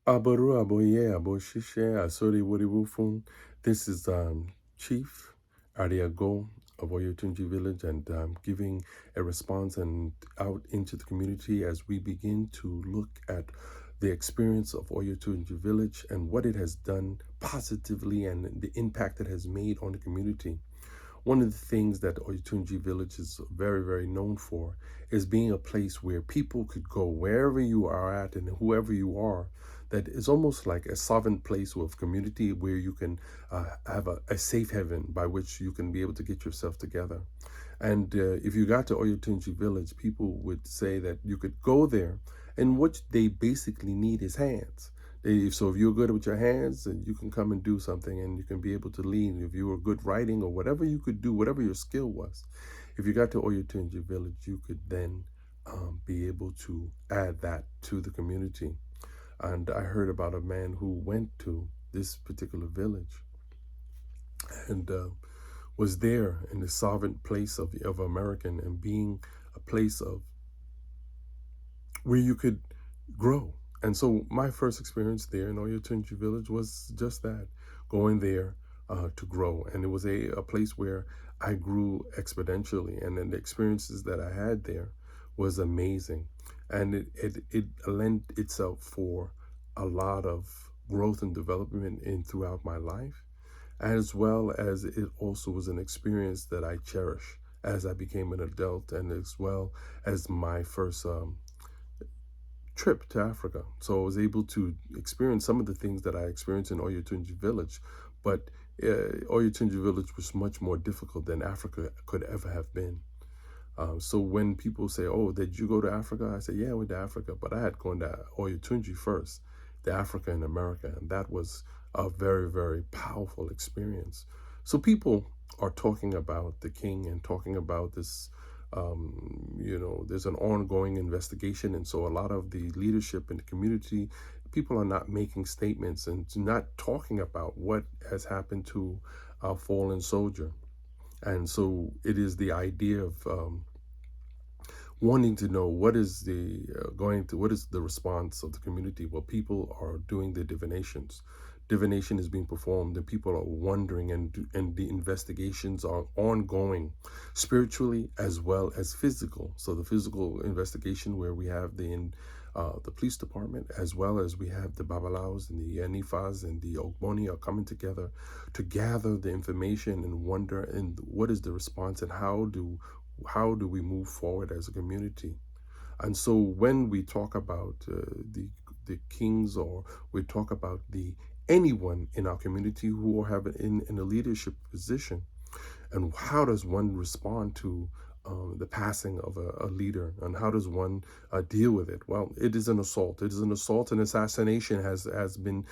Aboru aboye aboshishe asori wuriwufun. This is Chief Ariago of Oyotunji Village, and giving a response and out into the community as we begin to look at the experience of Oyotunji Village and what it has done positively and the impact it has made on the community. One of the things that Oyotunji Village is very, very known for is being a place where people could go wherever you are at and whoever you are. That is almost like a sovereign place of community where you can have a safe haven by which you can be able to get yourself together. And if you got to Oyotunji Village, people would say that you could go there, and what they basically need is hands. So if you're good with your hands, then you can come and do something, and you can be able to lead. If you were good writing or whatever you could do, whatever your skill was, if you got to Oyotunji Village, you could then be able to add that to the community. And I heard about a man who went to this particular village and was there in the sovereign place of American, and being a place of where you could grow. And so my first experience there in Oyotunji Village was just that, going there to grow. And it was a place where I grew exponentially. And then the experiences that I had there was amazing. And it lent itself for a lot of growth and development throughout my life, as well as it also was an experience that I cherish as I became an adult, and as well as my first trip to Africa. So I was able to experience some of the things that I experienced in Oyotunji Village, but Oyotunji Village was much more difficult than Africa could ever have been. So when people say, "Oh, did you go to Africa?" I say, "Yeah, I went to Africa, but I had gone to Oyotunji first, the Africa in America, and that was a very, very powerful experience." So people are talking about the king and talking about this. There's an ongoing investigation, and so a lot of the leadership in the community, people are not making statements and not talking about what has happened to our fallen soldier. And so it is the idea of wanting to know what is what is the response of the community. Well, people are doing the divinations. Divination is being performed, and people are wondering, and the investigations are ongoing, spiritually as well as physical. So the physical investigation, where we have the police department, as well as we have the Babalawos and the Yanifas and the Ogboni, are coming together to gather the information and wonder, and what is the response, and how do we move forward as a community. And so when we talk about the kings, or we talk about the anyone in our community who have in a leadership position, and how does one respond to the passing of a leader, and how does one deal with it? Well, it is an assault. It is an assault. An assassination has been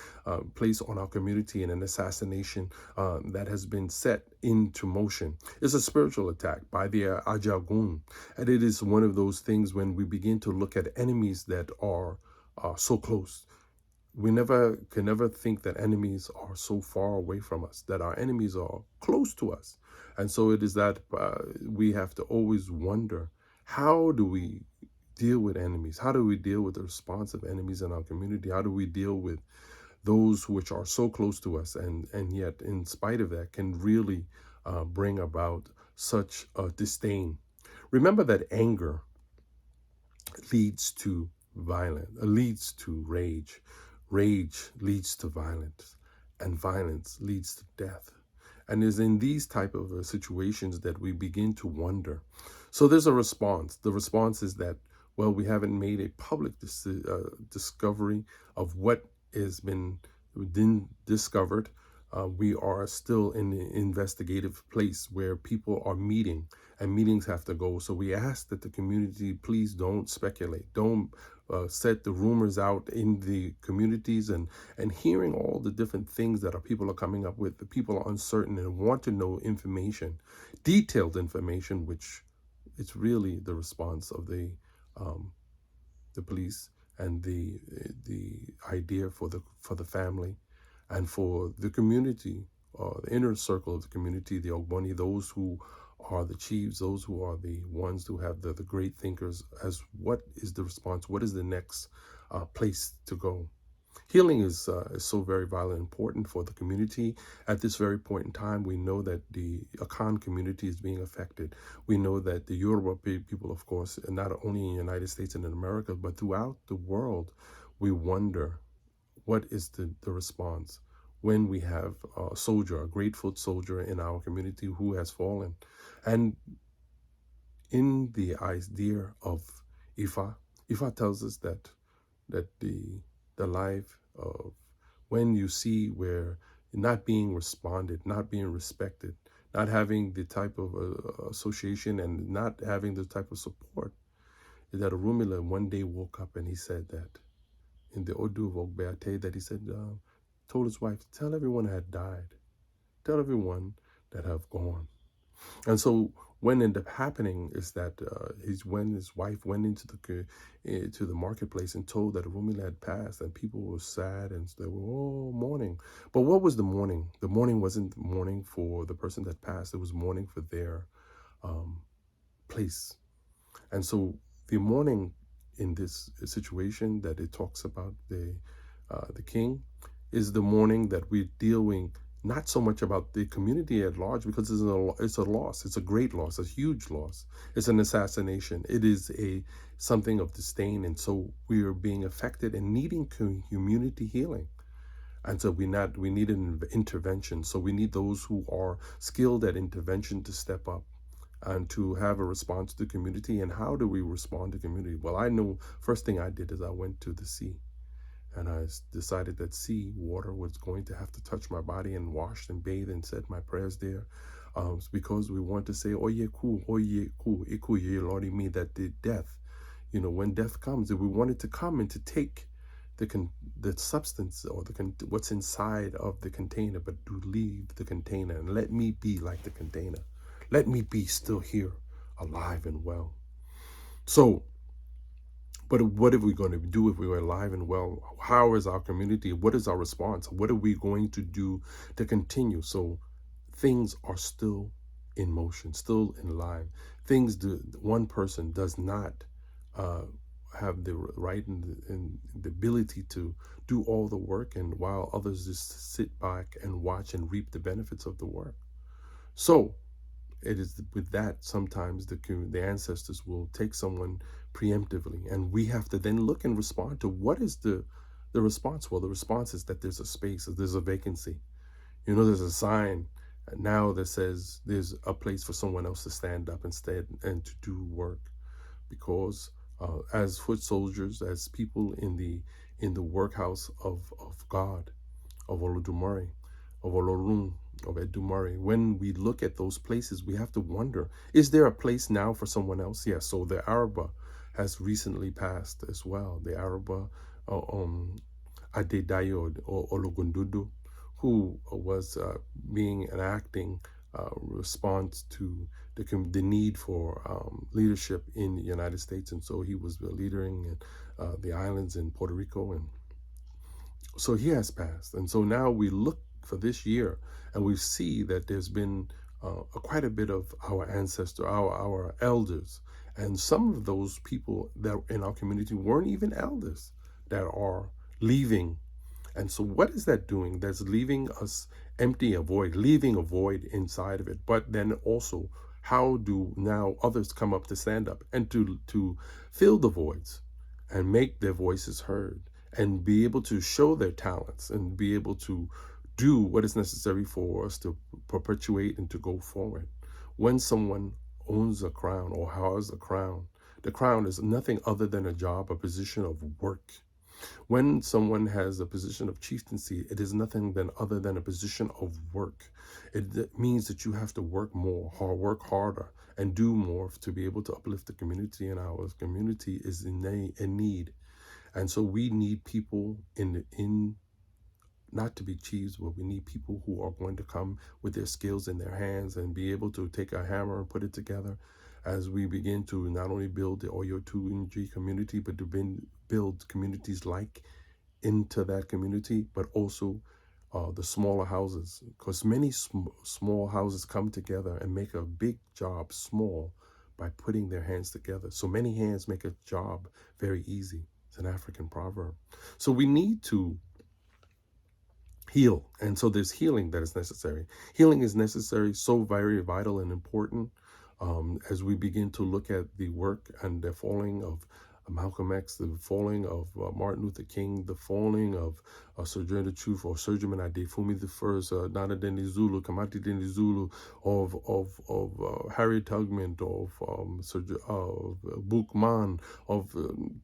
placed on our community, and an assassination that has been set into motion. It's a spiritual attack by the Ajagun, and it is one of those things when we begin to look at enemies that are so close. We can never think that enemies are so far away from us, that our enemies are close to us. And so it is that we have to always wonder, how do we deal with enemies? How do we deal with the response of enemies in our community? How do we deal with those which are so close to us, and yet in spite of that can really bring about such a disdain? Remember that anger leads to violence, leads to rage. Rage leads to violence, and violence leads to death. And it's in these type of situations that we begin to wonder. So there's a response. The response is that, well, we haven't made a public discovery of what has been discovered. We are still in the investigative place where people are meeting, and meetings have to go. So we ask that the community, please don't speculate. Don't set the rumors out in the communities, and hearing all the different things that our people are coming up with. The people are uncertain and want to know information, detailed information, which it's really the response of the police, and the idea for the family and for the community, the inner circle of the community, the Ogboni, those who are the chiefs, those who are the ones who have the great thinkers, as what is the response, what is the next place to go. Healing is so very vitally important for the community. At this very point in time, we know that the Akan community is being affected. We know that the Yoruba people, of course, not only in the United States and in America, but throughout the world, we wonder what is the response when we have a soldier, a grateful soldier in our community who has fallen. And in the idea of Ifa, Ifa tells us that the life of when you see where not being responded, not being respected, not having the type of association and not having the type of support, is that Rumila one day woke up and he said that in the Odu of Ogbeate, that he said, told his wife, tell everyone that had died, tell everyone that have gone. And so what ended up happening is that when his wife went into the marketplace and told that Rumila had passed, and people were sad and they were all mourning. But what was the mourning? The mourning wasn't mourning for the person that passed. It was mourning for their place. And so the mourning in this situation that it talks about the king is the mourning that we're dealing not so much about the community at large, because it's a loss. It's a great loss, a huge loss. It's an assassination. It is something of disdain. And so we are being affected and needing community healing. And so we need an intervention. So we need those who are skilled at intervention to step up and to have a response to the community. And how do we respond to community? Well, I know first thing I did is I went to the sea. And I decided that sea water was going to have to touch my body and wash and bathe and said my prayers there. Because we want to say, oye ku, iku ye lordy me, that the death, when death comes, we want it to come and to take the substance or what's inside of the container, but to leave the container and let me be like the container. Let me be still here, alive and well. So, but what are we going to do if we are alive and well? How is our community? What is our response? What are we going to do to continue? So things are still in motion, still in line. One person does not have the right and the ability to do all the work, and while others just sit back and watch and reap the benefits of the work. So it is with that sometimes the ancestors will take someone preemptively, and we have to then look and respond to what is the response. Well, the response is that there's a space, there's a vacancy. There's a sign now that says there's a place for someone else to stand up instead and to do work, because as foot soldiers, as people in the workhouse of God, of Olodumare, of Olorun, of Edumare, when we look at those places, we have to wonder, is there a place now for someone else? Yes. So the Araba has recently passed as well. The Araba Adedayo or Ologundudu, who was being an acting response to the need for leadership in the United States. And so he was leading the islands in Puerto Rico, and so he has passed. And so now we look for this year and we see that there's been quite a bit of our ancestors, our elders, and some of those people that in our community weren't even elders that are leaving. And so what is that doing? That's leaving us empty, leaving a void inside of it. But then also, how do now others come up to stand up and to fill the voids and make their voices heard and be able to show their talents and be able to do what is necessary for us to perpetuate and to go forward? When someone owns a crown or has a crown, the crown is nothing other than a job, a position of work. When someone has a position of chieftaincy, it is nothing other than a position of work. It means that you have to work more, work harder, and do more to be able to uplift the community. And our community is in need. And so we need people in not to be chiefs, but we need people who are going to come with their skills in their hands and be able to take a hammer and put it together as we begin to not only build the Oyotunji community, but to build communities like into that community, but also the smaller houses, because many small houses come together and make a big job small by putting their hands together. So many hands make a job very easy. It's an African proverb. So we need to heal. And so there's healing that is necessary. Healing is necessary, so very vital and important, as we begin to look at the work and the falling of Malcolm X, the falling of Martin Luther King, the falling of Sojourner Truth or Sojourner Adefunmi I, Nana Denny Zulu, Kamati Denny Zulu, of Harriet Tubman, of Bookman, of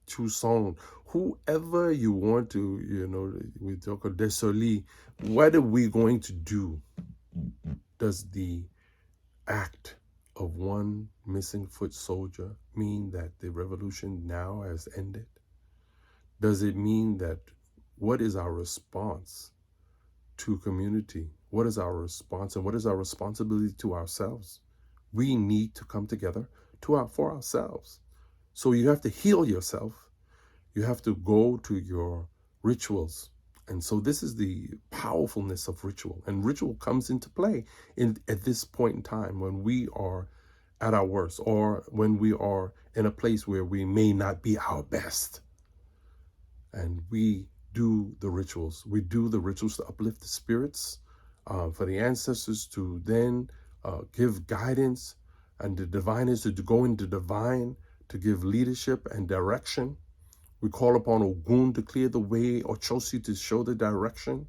Chu Song, whoever you want to, we talk of Desoli. What are we going to do? Does the act of one missing foot soldier mean that the revolution now has ended? Does it mean that what is our response to community? What is our response and what is our responsibility to ourselves? We need to come together for ourselves. So you have to heal yourself. You have to go to your rituals. And so this is the powerfulness of ritual. And ritual comes into play at this point in time when we are at our worst, or when we are in a place where we may not be our best. And we do the rituals. We do the rituals to uplift the spirits, for the ancestors to then give guidance, and the diviners to go into divine, to give leadership and direction. We call upon Ogun to clear the way, or Chosi to show the direction,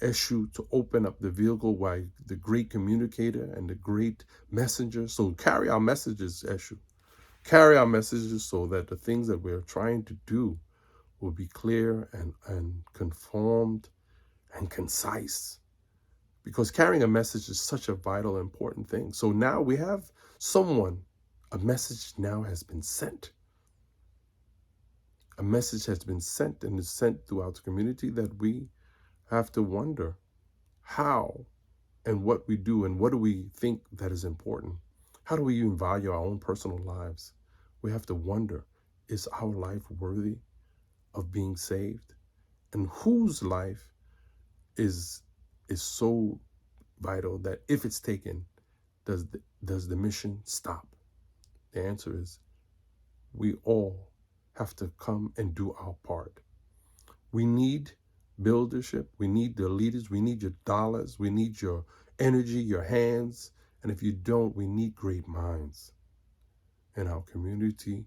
Eshu to open up the vehicle, by the great communicator and the great messenger. So carry our messages, Eshu. Carry our messages so that the things that we're trying to do will be clear and conformed and concise. Because carrying a message is such a vital, important thing. So now we have a message now has been sent. A message has been sent and is sent throughout the community that we have to wonder how and what we do and what do we think that is important. How do we even value our own personal lives? We have to wonder, is our life worthy of being saved? And whose life is so vital that if it's taken, does the mission stop? The answer is we all have to come and do our part. We need buildership. We need the leaders. We need your dollars. We need your energy, your hands. And if you don't, we need great minds in our community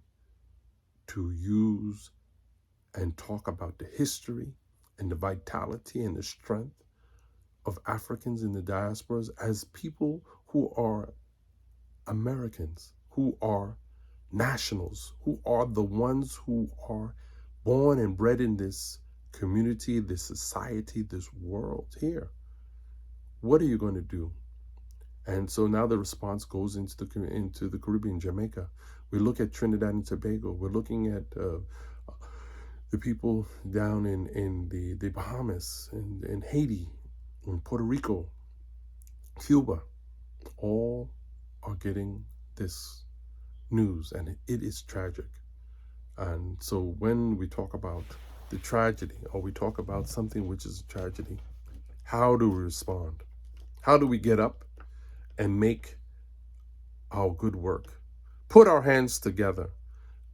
to use and talk about the history and the vitality and the strength of Africans in the diasporas as people who are Americans, who are nationals, who are the ones who are born and bred in this community, this society, this world here. What are you going to do? And so now the response goes into the Caribbean, Jamaica. We look at Trinidad and Tobago. We're looking at the people down in the Bahamas, in Haiti, in Puerto Rico, Cuba. All are getting this news, and it is tragic. And so when we talk about the tragedy, or we talk about something which is a tragedy, how do we respond? How do we get up and make our good work? Put our hands together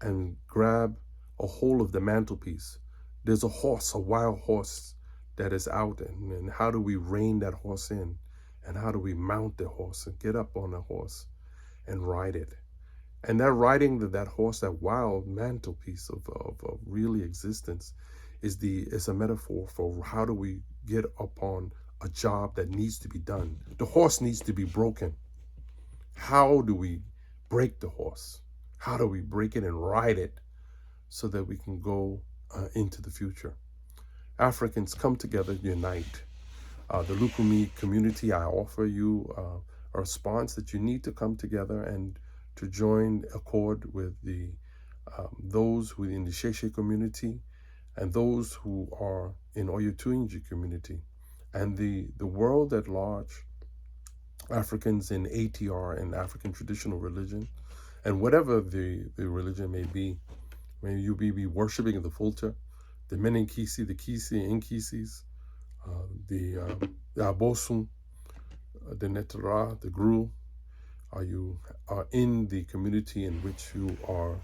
and grab a hold of the mantelpiece. There's a horse, a wild horse that is out, and how do we rein that horse in? And how do we mount the horse and get up on the horse and ride it? And that riding that horse, that wild mantelpiece of really existence, is a metaphor for how do we get upon a job that needs to be done. The horse needs to be broken. How do we break the horse? How do we break it and ride it so that we can go into the future? Africans, come together, unite. The Lukumi community, I offer you a response that you need to come together and to join accord with those who are in the Sheshe community and those who are in Oyotunji community and the world at large, Africans in ATR and African traditional religion, and whatever the religion may be. May you be worshiping the Fulta, the Meninkisi, the Kisi, Inkisis, the Abosun, the Netara, the Gru. You are in the community in which you are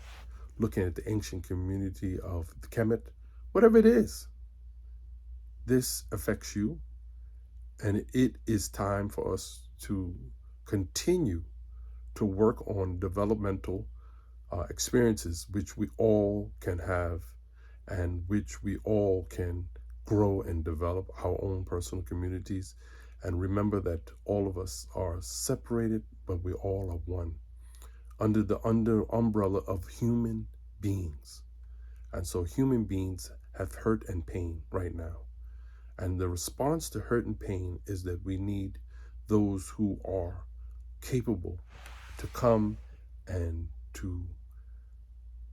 looking at the ancient community of the Kemet, whatever it is. This affects you, and it is time for us to continue to work on developmental experiences which we all can have and which we all can grow and develop our own personal communities. And remember that all of us are separated, but we all are one under the umbrella of human beings. And so human beings have hurt and pain right now. And the response to hurt and pain is that we need those who are capable to come and to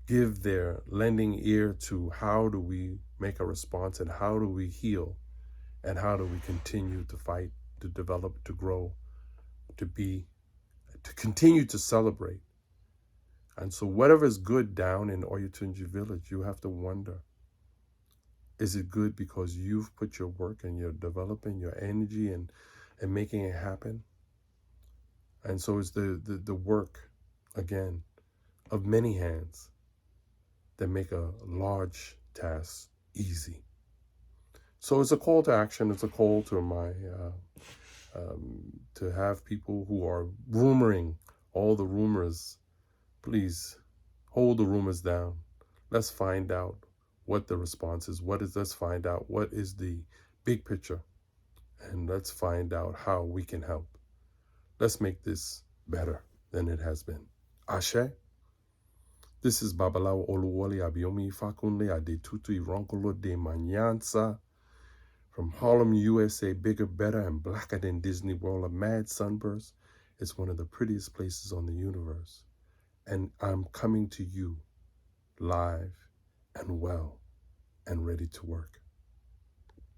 give their lending ear to how do we make a response and how do we heal and how do we continue to fight, to develop, to grow, to continue to celebrate. And so whatever is good down in Oyotunji Village, you have to wonder, is it good because you've put your work and you're developing your energy and making it happen? And so it's the work, again, of many hands that make a large task easy. So it's a call to action. It's a call to to have people who are rumoring all the rumors. Please hold the rumors down. Let's find out what the response is. Let's find out what is the big picture, and let's find out how we can help. Let's make this better than it has been. Ashe. This is Babalawo Oluwole Abiomi Ifakunle Adetutu Ironkolo de Manyansa from Harlem, USA. Bigger, better, and blacker than Disney World. A mad sunburst. It's one of the prettiest places on the universe. And I'm coming to you live and well and ready to work.